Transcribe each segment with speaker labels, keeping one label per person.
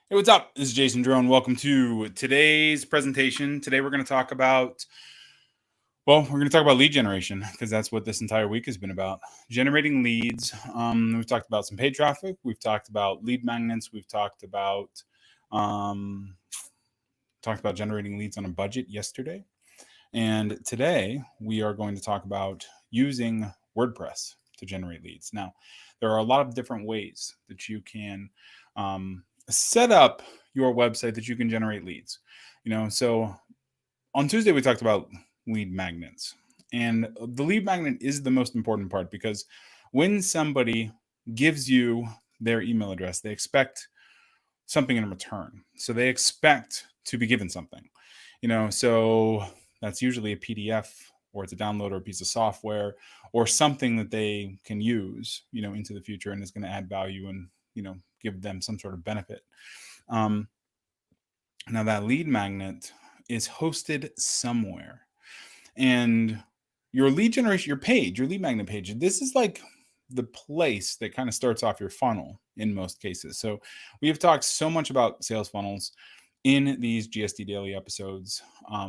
Speaker 1: Hey, what's up? This is Jason Drone. Welcome to today's presentation. Today we're going to talk about, lead generation because that's what this entire week has been about. Generating leads. We've talked about some paid traffic. We've talked about lead magnets. We've um, talked about generating leads on a budget yesterday. And today we are going to talk about using WordPress to generate leads. Now, there are a lot of different ways that you can set up your website that you can generate leads. So on Tuesday we talked about lead magnets, and the lead magnet is the most important part because when somebody gives you their email address, they expect something in return. So they expect to be given something. So that's usually a PDF, or it's a download, or a piece of software, or something that they can use, into the future, and is going to add value and, give them some sort of benefit. Now that lead magnet is hosted somewhere, and your lead generation, your lead magnet page, this is like the place that kind of starts off your funnel in most cases. So we have talked so much about sales funnels in these GSD daily episodes.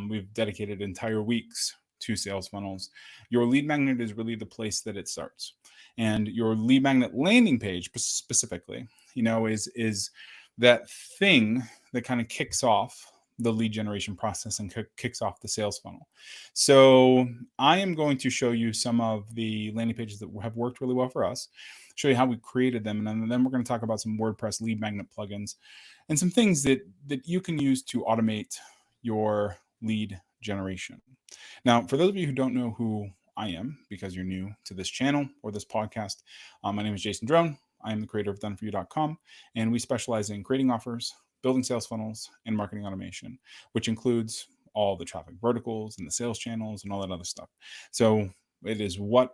Speaker 1: We've dedicated entire weeks to sales funnels. Your lead magnet is really the place that it starts, and your lead magnet landing page specifically, is that thing that kind of kicks off the lead generation process and kicks off the sales funnel. So I am going to show you some of the landing pages that have worked really well for us, show you how we created them, and then we're going to talk about some WordPress lead magnet plugins and some things that you can use to automate your lead generation. Now, for those of you who don't know who I am, because you're new to this channel or this podcast, my name is Jason Drone. I am the creator of doneforyou.com, and we specialize in creating offers, building sales funnels, and marketing automation, which includes all the traffic verticals and the sales channels and all that other stuff. So it is what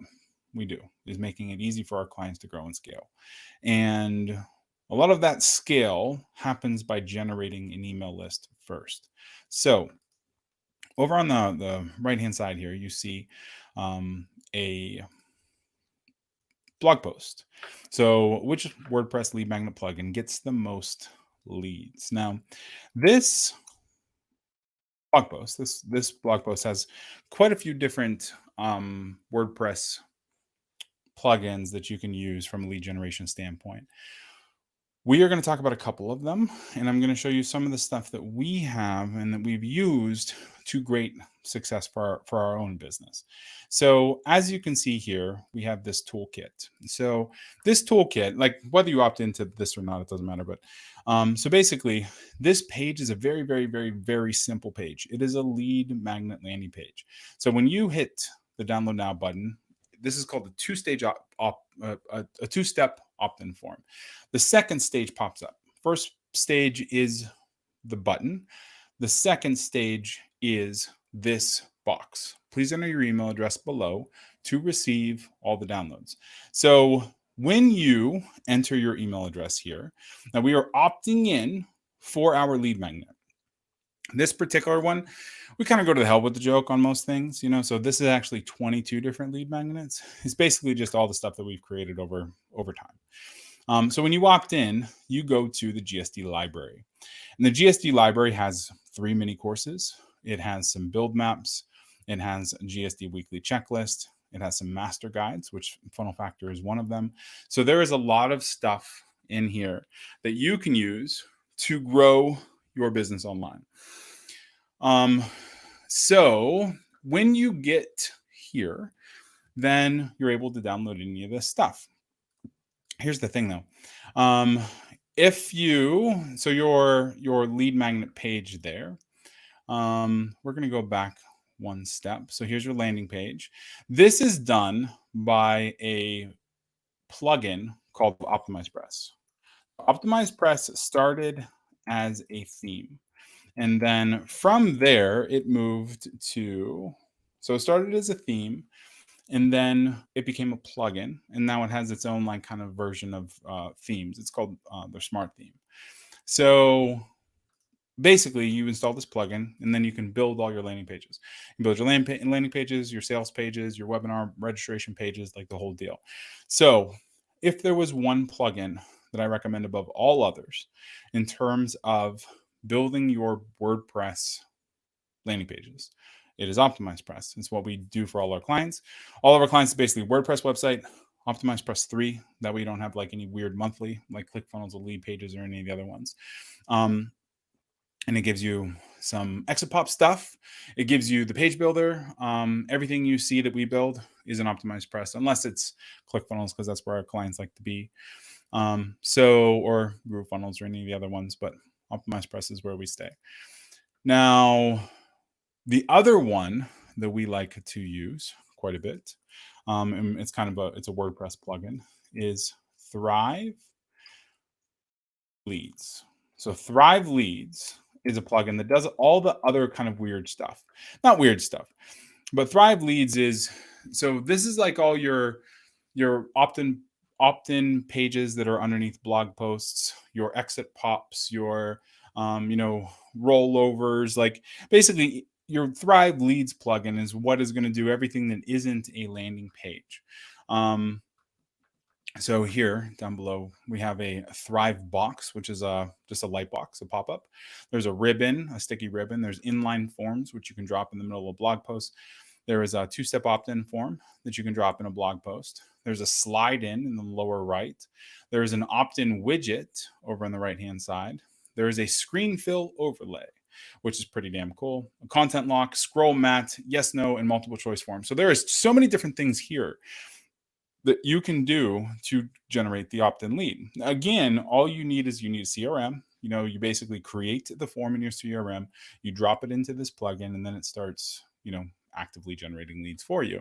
Speaker 1: we do, is making it easy for our clients to grow and scale. And a lot of that scale happens by generating an email list first. So over on the right-hand side here, you see a blog post. So which WordPress lead magnet plugin gets the most leads? Now, this blog post has quite a few different WordPress plugins that you can use from a lead generation standpoint. We are going to talk about a couple of them, and I'm going to show you some of the stuff that we have and that we've used to great success for our own business. So as you can see here, we have this toolkit. So this toolkit, like whether you opt into this or not, it doesn't matter. But so basically, this page is a very, very, very, very simple page. It is a lead magnet landing page. So when you hit the download now button, this is called a two-step opt-in form. The second stage pops up. First stage is the button. The second stage is this box. Please enter your email address below to receive all the downloads. So when you enter your email address here, now we are opting in for our lead magnet. This particular one, we kind of go to the hell with the joke on most things, so this is actually 22 different lead magnets. It's basically just all the stuff that we've created over time. So when you opt in, you go to the GSD library, and the GSD library has 3 mini courses. It has some build maps. It has a GSD weekly checklist. It has some master guides, which Funnel Factor is one of them. So there is a lot of stuff in here that you can use to grow your business online. So when you get here, then you're able to download any of this stuff. Here's the thing though. Your lead magnet page there, we're going to go back one step. So here's your landing page. This is done by a plugin called OptimizePress. OptimizePress started as a theme. And then from there, it moved to, so it started as a theme, and then it became a plugin, and now it has its own kind of version of themes. It's called their Smart Theme. So basically, you install this plugin, and then you can build all your landing pages. You build your landing pages, your sales pages, your webinar registration pages, like the whole deal. So if there was one plugin that I recommend above all others in terms of building your WordPress landing pages. It is OptimizePress. It's what we do for all our clients. All of our clients is basically WordPress website, OptimizePress 3. That way you don't have like any weird monthly, like ClickFunnels or lead pages or any of the other ones. And it gives you some exit pop stuff. It gives you the page builder. Everything you see that we build is an OptimizePress, unless it's ClickFunnels, because that's where our clients like to be. Or GrooveFunnels or any of the other ones, but OptimizePress is where we stay. Now, the other one that we like to use quite a bit, and it's a WordPress plugin, is Thrive Leads. So Thrive Leads is a plugin that does all the other kind of weird stuff. Not weird stuff, but Thrive Leads this is like all your opt-in pages that are underneath blog posts, your exit pops, your rollovers. Like basically your Thrive Leads plugin is what is going to do everything that isn't a landing page. So here down below, we have a Thrive box, which is just a light box, a pop-up. There's a ribbon, a sticky ribbon. There's inline forms, which you can drop in the middle of a blog post. There is a two-step opt-in form that you can drop in a blog post. There's a slide in the lower right. There's an opt-in widget over on the right-hand side. There is a screen fill overlay, which is pretty damn cool. A content lock, scroll mat, yes, no, and multiple choice form. So there is so many different things here that you can do to generate the opt-in lead. Again, all you need is a CRM. You basically create the form in your CRM, you drop it into this plugin, and then it starts, actively generating leads for you.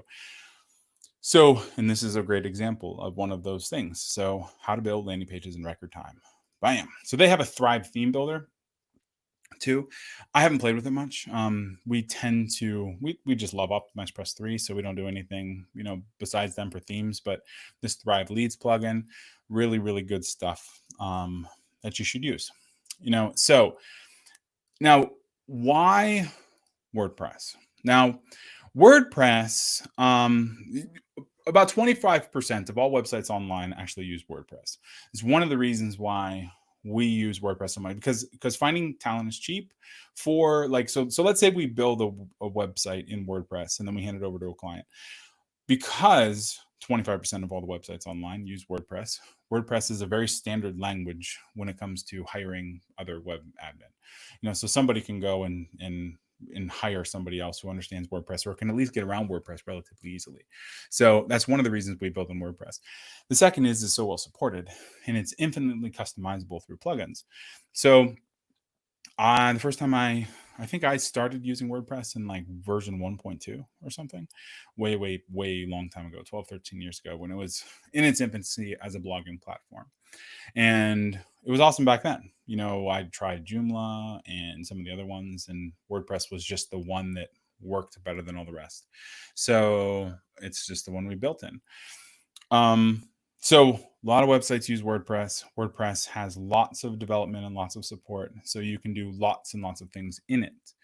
Speaker 1: So, and this is a great example of one of those things. So how to build landing pages in record time. Bam. So they have a Thrive theme builder too. I haven't played with it much. We just love OptimizePress 3, so we don't do anything, besides them for themes. But this Thrive Leads plugin, really, really good stuff that you should use. So now why WordPress? Now, WordPress, about 25% of all websites online actually use WordPress. It's one of the reasons why we use WordPress so much, because finding talent is cheap. For so let's say we build a website in WordPress and then we hand it over to a client. Because 25% of all the websites online use WordPress. WordPress is a very standard language when it comes to hiring other web admin. So somebody can go and hire somebody else who understands WordPress or can at least get around WordPress relatively easily. So that's one of the reasons we build in WordPress. The second is it's so well supported and it's infinitely customizable through plugins. So the first time I think I started using WordPress in like version 1.2 or something, way long time ago, 12, 13 years ago, when it was in its infancy as a blogging platform. And it was awesome back then. I tried Joomla and some of the other ones, and WordPress was just the one that worked better than all the rest. So it's just the one we built in. So a lot of websites use WordPress. WordPress has lots of development and lots of support, so you can do lots and lots of things in it.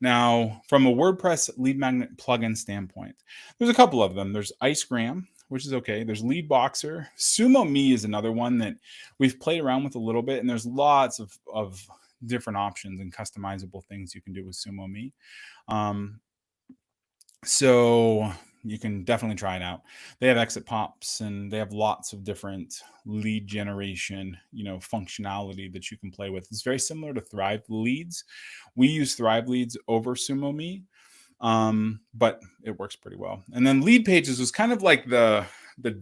Speaker 1: Now, from a WordPress lead magnet plugin standpoint, there's a couple of them. There's Icegram, which is okay. There's Leadboxer. SumoMe is another one that we've played around with a little bit, and there's lots of different options and customizable things you can do with SumoMe. So you can definitely try it out. They have exit pops and they have lots of different lead generation, functionality that you can play with. It's very similar to Thrive Leads. We use Thrive Leads over SumoMe, but it works pretty well. And then Lead Pages was kind of like the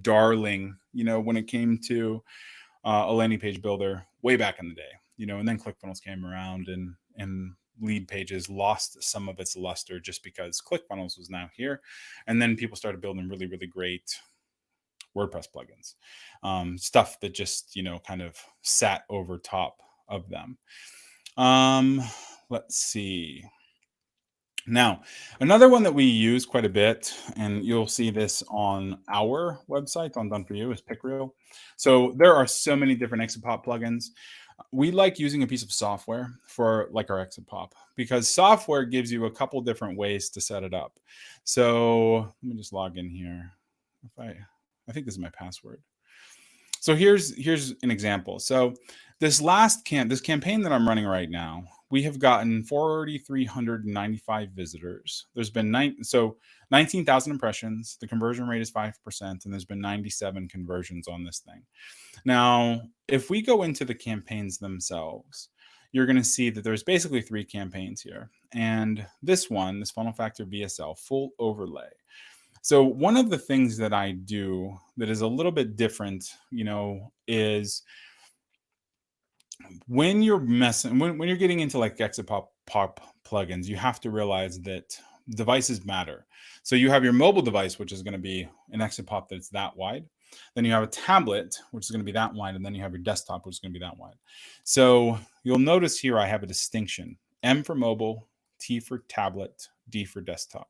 Speaker 1: darling, when it came to a landing page builder way back in the day, and then ClickFunnels came around and Lead Pages lost some of its luster just because ClickFunnels was now here. And then people started building really, really great WordPress plugins, stuff that just, kind of sat over top of them. Let's see. Now, another one that we use quite a bit, and you'll see this on our website on Done For You, is PickReel. So there are so many different exit pop plugins. We like using a piece of software for like our exit pop because software gives you a couple different ways to set it up. So let me just log in here. I think this is my password. So here's an example. So this this campaign that I'm running right now, we have gotten 4,395 visitors. There's been 19,000 impressions. The conversion rate is 5%, and there's been 97 conversions on this thing. Now, if we go into the campaigns themselves, you're going to see that there's basically 3 campaigns here. And this one, this Funnel Factor VSL full overlay. So one of the things that I do that is a little bit different, is when you're when you're getting into like exit pop plugins, you have to realize that devices matter. So you have your mobile device, which is going to be an exit pop that's that wide. Then you have a tablet, which is going to be that wide, and then you have your desktop, which is going to be that wide. So you'll notice here I have a distinction: M for mobile, T for tablet, D for desktop.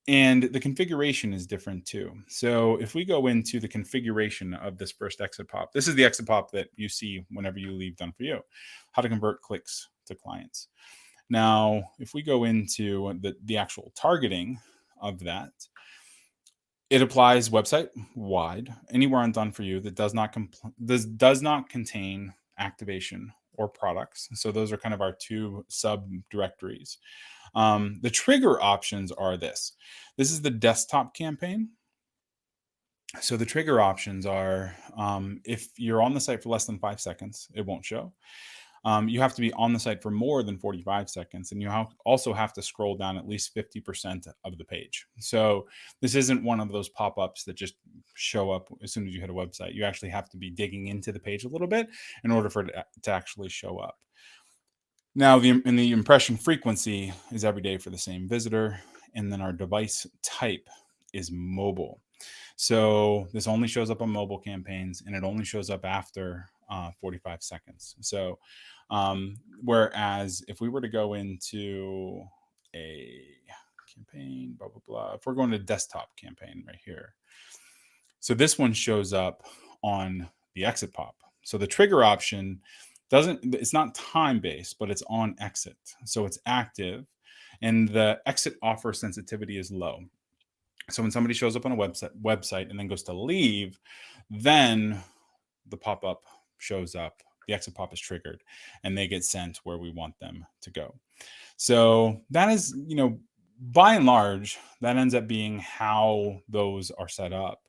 Speaker 1: And the configuration is different too. So if we go into the configuration of this first exit pop, this is the exit pop that you see whenever you leave Done For You, how to convert clicks to clients. Now, if we go into the actual targeting of that, it applies website wide, anywhere on Done For You that does not contain activation or products. So those are kind of our 2 subdirectories. The trigger options are this. This is the desktop campaign. So the trigger options are, if you're on the site for less than 5 seconds, it won't show. You have to be on the site for more than 45 seconds, and you also have to scroll down at least 50% of the page. So this isn't one of those pop-ups that just show up as soon as you hit a website. You actually have to be digging into the page a little bit in order for it to actually show up. Now, the impression frequency is every day for the same visitor, and then our device type is mobile. So this only shows up on mobile campaigns, and it only shows up after 45 seconds. So whereas if we were to go into a campaign, blah, blah, blah, if we're going to desktop campaign right here, so this one shows up on the exit pop. So the trigger option it's not time-based, but it's on exit. So it's active, and the exit offer sensitivity is low. So when somebody shows up on a website and then goes to leave, then the pop-up shows up, the exit pop is triggered, and they get sent where we want them to go. So that is, by and large, that ends up being how those are set up.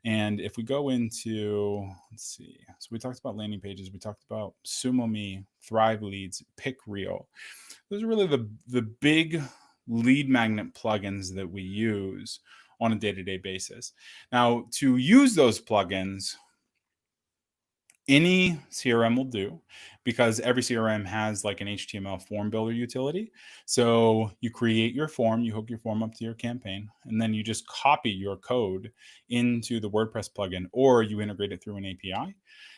Speaker 1: And if we go into, let's see, so we talked about landing pages, we talked about SumoMe, Thrive Leads, Pick Reel. Those are really the big lead magnet plugins that we use on a day-to-day basis. Now, to use those plugins, any CRM will do, because every CRM has like an HTML form builder utility. So you create your form, you hook your form up to your campaign, and then you just copy your code into the WordPress plugin, or you integrate it through an API.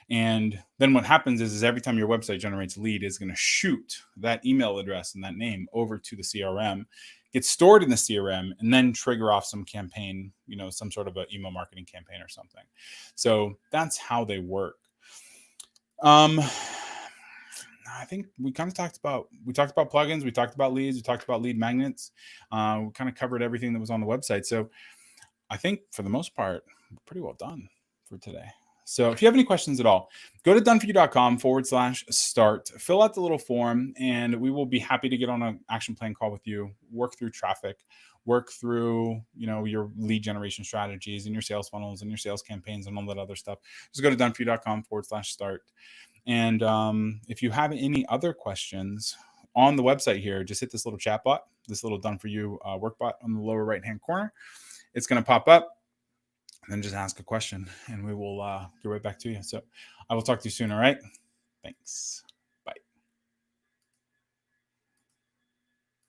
Speaker 1: And then what happens is every time your website generates a lead, it's going to shoot that email address and that name over to the CRM, get stored in the CRM, and then trigger off some campaign, some sort of an email marketing campaign or something. So that's how they work. I think we talked about plugins, we talked about leads, we talked about lead magnets. We kind of covered everything that was on the website. So I think for the most part, we're pretty well done for today. So if you have any questions at all, go to doneforyou.com/start, fill out the little form, and we will be happy to get on an action plan call with you, work through traffic, work through, your lead generation strategies and your sales funnels and your sales campaigns and all that other stuff. Just go to doneforyou.com/start. And if you have any other questions on the website here, just hit this little chat bot, this little Done For You workbot on the lower right-hand corner. It's going to pop up, and then just ask a question, and we will get right back to you. So I will talk to you soon. All right. Thanks.